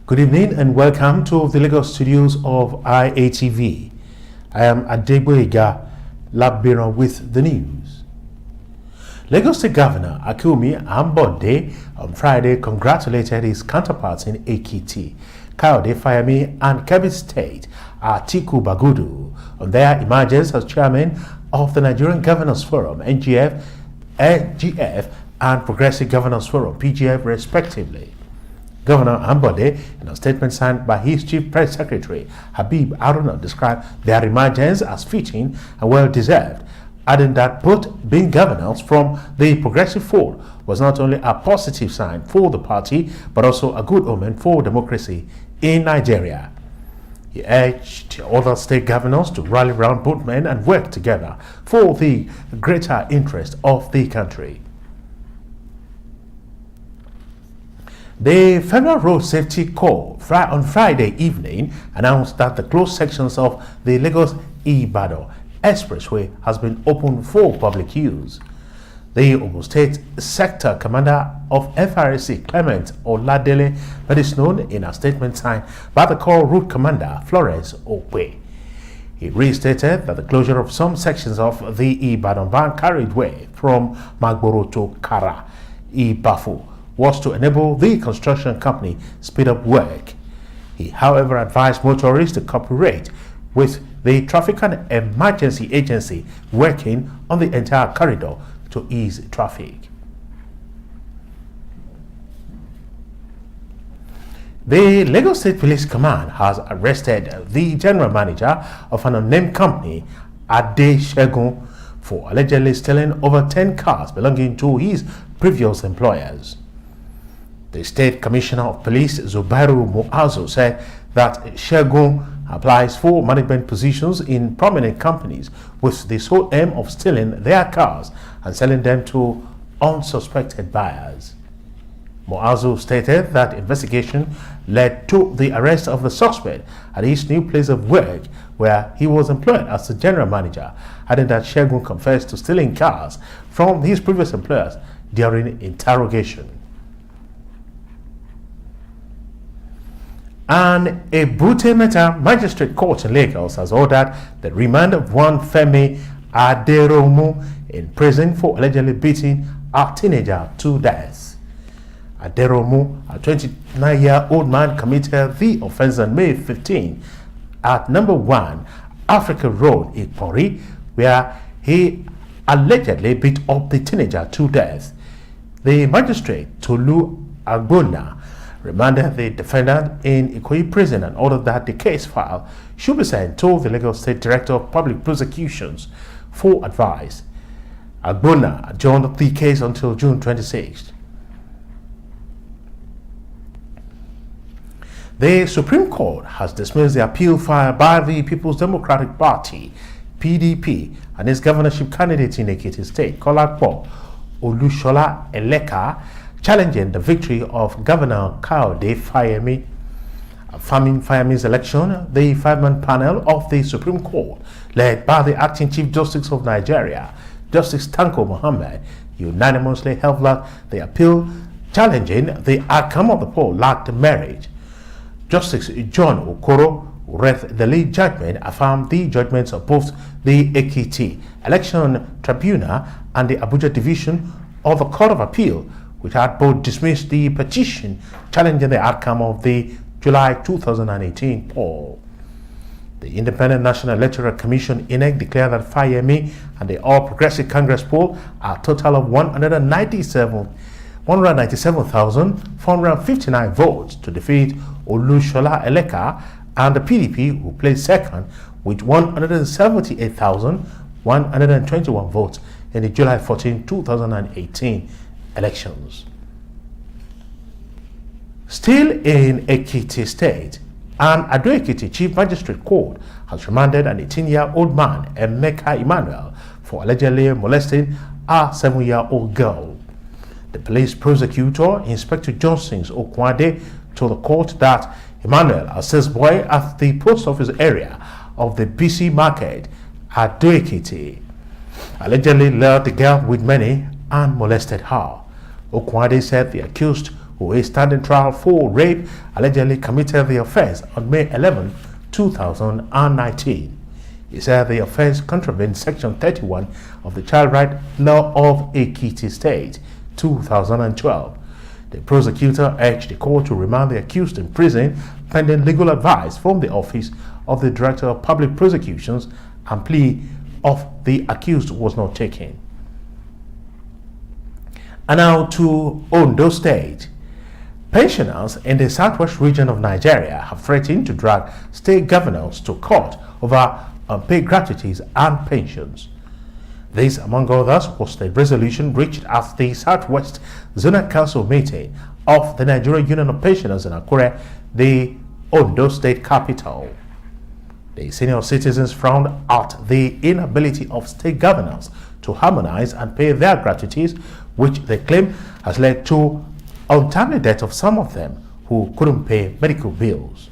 Good evening and welcome to the Lagos studios of IATV. I am Adegboyega Labiran with the news. Lagos State Governor Akinwumi Ambode on Friday congratulated his counterparts in Ekiti, Kayode Fayemi, and Kebbi State, Atiku Bagudu, on their emergence as chairman of the Nigerian Governors Forum, NGF, and Progressive Governors Forum, PGF, respectively. Governor Ambode, in a statement signed by his chief press secretary, Habib Haruna, described their emergence as fitting and well-deserved, adding that both being governors from the Progressive Fold was not only a positive sign for the party, but also a good omen for democracy in Nigeria. He urged other state governors to rally around both men and work together for the greater interest of the country. The Federal Road Safety Corps on Friday evening announced that the closed sections of the Lagos-Ibadan Expressway has been opened for public use. The Ogun State Sector Commander of FRSC, Clement Oladele, that is known in a statement signed by the Corps Route Commander, Florence Okwe. He restated that the closure of some sections of the Ibadan-Ban carriageway from Magboro to Kara, Ibafu, was to enable the construction company speed up work. He, however, advised motorists to cooperate with the Traffic and Emergency Agency working on the entire corridor to ease traffic. The Lagos State Police Command has arrested the general manager of an unnamed company, Ade Shegun, for allegedly stealing over 10 cars belonging to his previous employers. The State Commissioner of Police, Zubairu Muazu, said that Shegun applies for management positions in prominent companies with the sole aim of stealing their cars and selling them to unsuspected buyers. Muazu stated that investigation led to the arrest of the suspect at his new place of work, where he was employed as the general manager, adding that Shegun confessed to stealing cars from his previous employers during interrogation. And a Bute Metta Magistrate Court in Lagos has ordered the remand of one Femi Aderomu in prison for allegedly beating a teenager to death. Aderomu, a 29-year-old man, committed the offense on May 15 at number 1 Africa Road, Ikpori, where he allegedly beat up the teenager to death. The magistrate, Tolu Agbona, remanded the defendant in Ikoyi prison and ordered that the case file should be sent to the Lagos State Director of Public Prosecutions for advice. Agbona adjourned the case until June 26th. The Supreme Court has dismissed the appeal filed by the People's Democratic Party, PDP, and its governorship candidate in Ekiti State, Kolapo Olushola Eleka, challenging the victory of Governor Kayode Fayemi. Affirming Fayemi's election, the five-man panel of the Supreme Court, led by the acting Chief Justice of Nigeria, Justice Tanko Muhammad, unanimously held that the appeal challenging the outcome of the poll lacked merit. Justice John Okoro, who read the lead judgment, affirmed the judgments of both the Ekiti Election Tribunal and the Abuja Division of the Court of Appeal, which had both dismissed the petition challenging the outcome of the July 2018 poll. The Independent National Electoral Commission, INEC, declared that Fayemi and the All Progressive Congress poll a total of 197,459 votes to defeat Olushola Eleka and the PDP, who placed second with 178,121 votes in the July 14, 2018 elections. Still in Ekiti State, an Ado-Ekiti Chief Magistrate Court has remanded an 18-year-old man, Emeka Emmanuel, for allegedly molesting a 7-year-old girl. The police prosecutor, Inspector Johnson Okwade, told the court that Emmanuel assessed boy at the post office area of the BC Market at Ado-Ekiti, allegedly lured the girl with money and molested her. Okwade said the accused, who is standing trial for rape, allegedly committed the offense on May 11, 2019. He said the offense contravened Section 31 of the Child Right Law of Ekiti State, 2012. The prosecutor urged the court to remand the accused in prison pending legal advice from the Office of the Director of Public Prosecutions, and plea of the accused was not taken. And now to Ondo State. Pensioners in the southwest region of Nigeria have threatened to drag state governors to court over unpaid gratuities and pensions. This, among others, was the resolution reached at the Southwest Zonal Council meeting of the Nigerian Union of Pensioners in Akure, the Ondo State capital. The senior citizens frowned at the inability of state governors to harmonize and pay their gratuities, which they claim has led to untimely death of some of them who couldn't pay medical bills.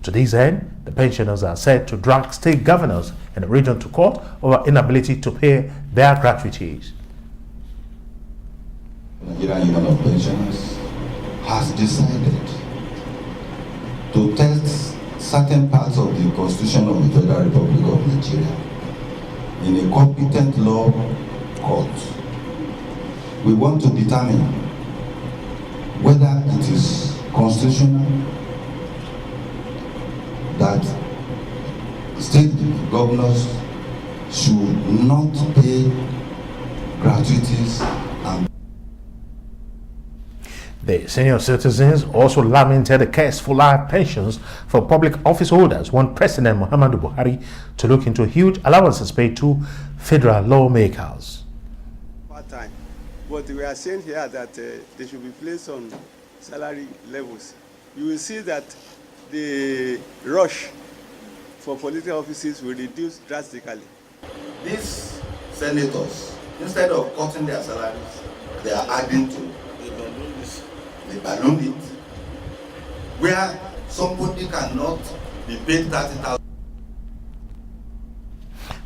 To this end, the pensioners are said to drag state governors in the region to court over inability to pay their gratuities. The Nigerian Union of Pensioners has decided to test certain parts of the Constitution of the Federal Republic of Nigeria in a competent law court. We want to determine whether it is constitutional that state governors should not pay gratuities and the senior citizens also lamented the case for life pensions for public office holders, want President Muhammadu Buhari to look into huge allowances paid to federal lawmakers. Part-time, but we are saying here that they should be placed on salary levels. You will see that the rush for political offices will reduce drastically. these senators, instead of cutting their salaries, they are adding to the balloon it, where somebody cannot be paid 30,000.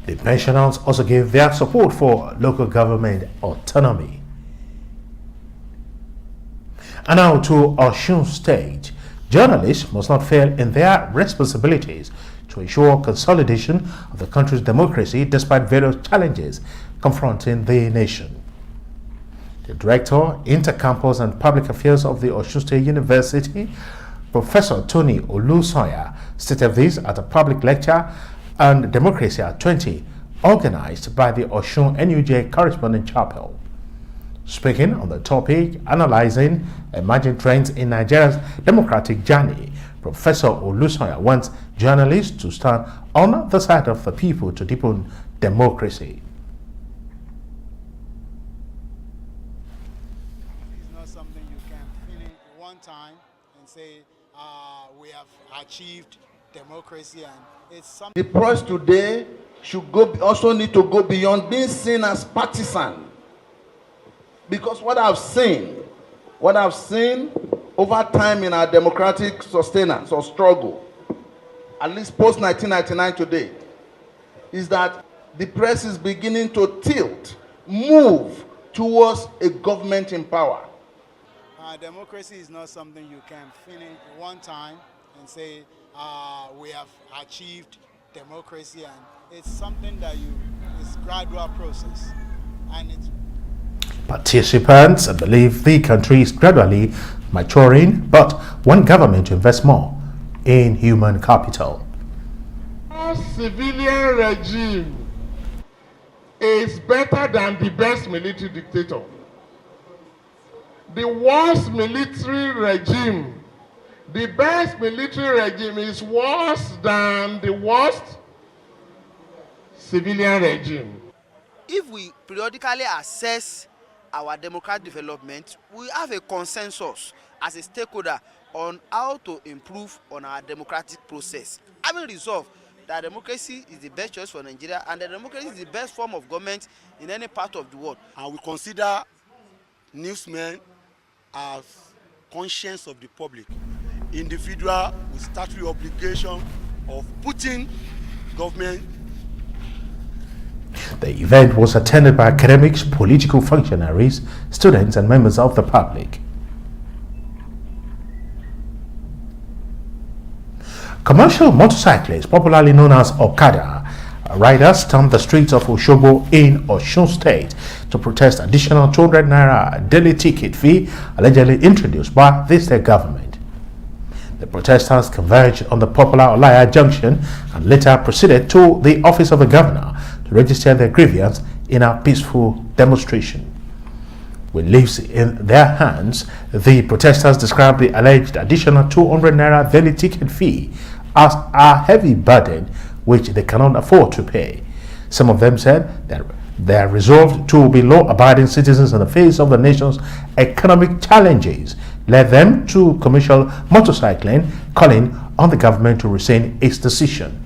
The pensioners also gave their support for local government autonomy. And now to Osun State. Journalists must not fail in their responsibilities to ensure consolidation of the country's democracy despite various challenges confronting the nation. The Director, Intercampus and Public Affairs of the Osun State University, Professor Tony Olusoya, stated this at a public lecture on Democracy at 20, organized by the Osun NUJ Correspondent Chapel. Speaking on the topic, analyzing emerging trends in Nigeria's democratic journey, Professor Olusoya wants journalists to stand on the side of the people to deepen democracy. It's not something you can finish one time and say, we have achieved democracy, and it's something. The press today should also need to go beyond being seen as partisan. Because what I've seen over time in our democratic sustenance or struggle, at least post-1999 today, is that the press is beginning to move towards a government in power. Democracy is not something you can finish one time and say, we have achieved democracy, and it's something that it's a gradual process, and it's. Participants believe the country is gradually maturing, but want government to invest more in human capital. Our civilian regime is better than the best military dictator. The worst military regime, the best military regime is worse than the worst civilian regime. If we periodically assess our democratic development, we have a consensus as a stakeholder on how to improve on our democratic process. Having resolved that democracy is the best choice for Nigeria and that democracy is the best form of government in any part of the world. And we consider newsmen as conscience of the public. Individual with statutory obligation of putting government. The event was attended by academics, political functionaries, students, and members of the public. Commercial motorcyclists, popularly known as Okada riders, stormed the streets of Osogbo in Osun State to protest additional 200 naira daily ticket fee allegedly introduced by the state government. The protesters converged on the popular Olaya Junction and later proceeded to the office of the governor to register their grievance in a peaceful demonstration. With leaves in their hands, the protesters described the alleged additional 200 naira daily ticket fee as a heavy burden which they cannot afford to pay. Some of them said that they are resolved to be law-abiding citizens in the face of the nation's economic challenges led them to commercial motorcycling, calling on the government to rescind its decision.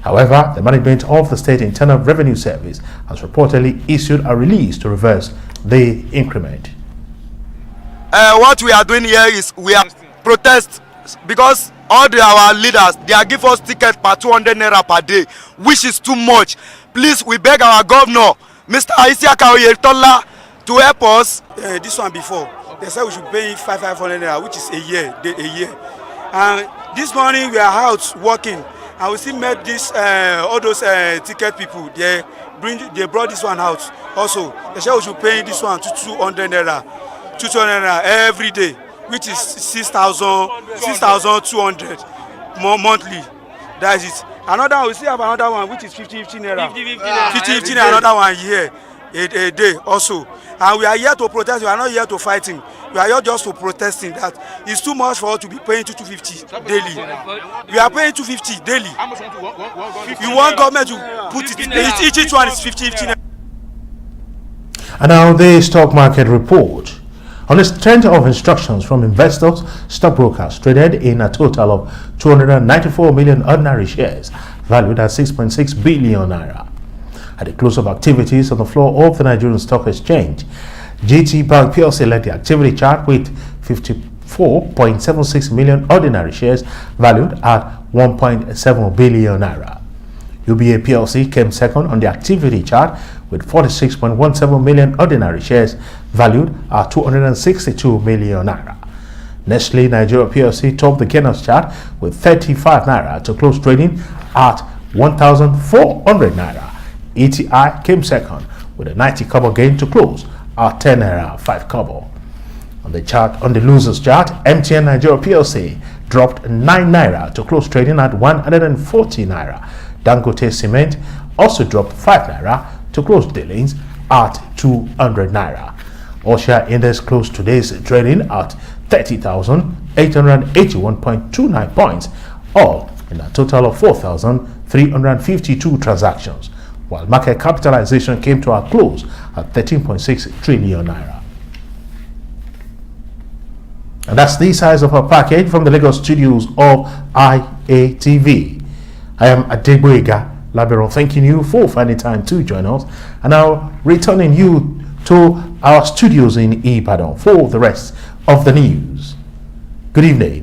However, the management of the State Internal Revenue Service has reportedly issued a release to reverse the increment. What we are doing here is we are protest because all our leaders, they are give us tickets per 200 naira per day, which is too much. Please, we beg our governor, Mr. Isiaka Oyetola, to help us. This one before, they said we should pay 500 naira, which is a year. And this morning we are out working, and we still met this all those ticket people. They brought this one out. Also, they said we should pay this one to 200 naira every day, which is 6,200 more monthly. That is it. Another one, we still have another one which is 50 naira. 50 another one here a day also. And we are here to protest. We are not here to fighting. We are here just to protesting that it's too much for us to be paying 250 daily. We are paying 250 daily. You want government to put it, each one is 50 naira. And now the stock market report. On the strength of instructions from investors, stockbrokers traded in a total of 294 million ordinary shares valued at 6.6 billion naira. At the close of activities on the floor of the Nigerian Stock Exchange, GT Bank PLC led the activity chart with 54.76 million ordinary shares valued at 1.7 billion naira. UBA PLC came second on the activity chart with 46.17 million ordinary shares valued at 262 million naira. Nestle Nigeria PLC topped the gainers chart with 35 naira to close trading at 1,400 naira. ETI came second with a 90 kobo gain to close at 10 naira 5 kobo. On the losers chart, MTN Nigeria PLC dropped 9 naira to close trading at 140 naira. Dangote Cement also dropped 5 naira to close dealings at 200 naira. Osha Index closed today's trading at 30,881.29 points, all in a total of 4,352 transactions, while market capitalization came to a close at 13.6 trillion naira. And that's the size of our package from the Lagos studios of IATV. I am Adegboyega Laberon, thanking you for finding time to join us, and now returning you to our studios in Ibadan for the rest of the news. Good evening.